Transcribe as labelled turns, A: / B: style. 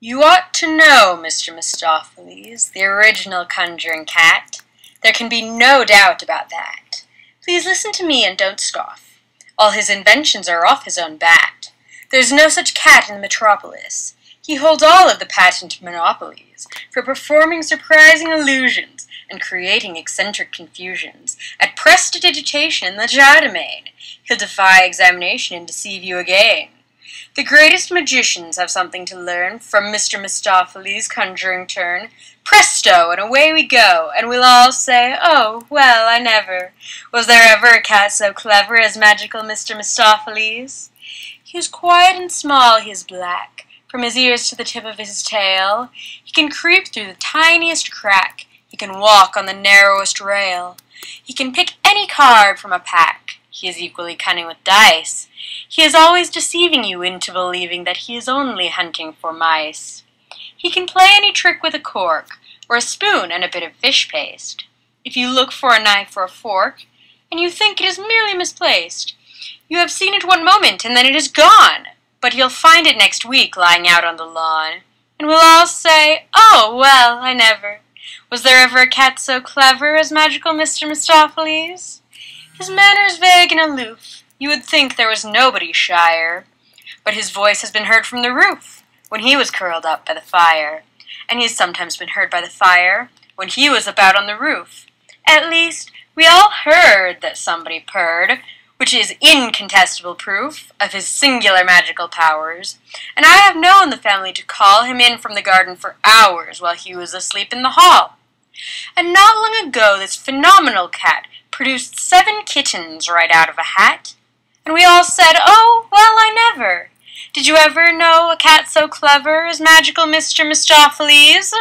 A: You ought to know, Mr. Mistoffelees, the original conjuring cat. There can be no doubt about that. Please listen to me and don't scoff. All his inventions are off his own bat. There's no such cat in the metropolis. He holds all of the patent monopolies for performing surprising illusions and creating eccentric confusions at prestidigitation in the legerdemain. He'll defy examination and deceive you again. The greatest magicians have something to learn from Mr. Mistoffelees' conjuring turn. Presto, and away we go, and we'll all say, "Oh, well, I never. Was there ever a cat so clever as magical Mr. Mistoffelees?" He is quiet and small, he is black, from his ears to the tip of his tail. He can creep through the tiniest crack. He can walk on the narrowest rail. He can pick any card from a pack. He is equally cunning with dice. He is always deceiving you into believing that he is only hunting for mice. He can play any trick with a cork, or a spoon and a bit of fish paste. If you look for a knife or a fork, and you think it is merely misplaced, you have seen it one moment and then it is gone, but you'll find it next week lying out on the lawn, and we'll all say, "Oh, well, I never. Was there ever a cat so clever as magical Mr. Mistoffelees?" His manner is vague and aloof. You would think there was nobody shyer, but his voice has been heard from the roof when he was curled up by the fire, and he has sometimes been heard by the fire when he was about on the roof. At least, we all heard that somebody purred, which is incontestable proof of his singular magical powers, and I have known the family to call him in from the garden for hours while he was asleep in the hall. And not long ago this phenomenal cat produced 7 kittens right out of a hat, and we all said, "Oh, well, I never. Did you ever know a cat so clever as magical Mr. Mistoffelees?"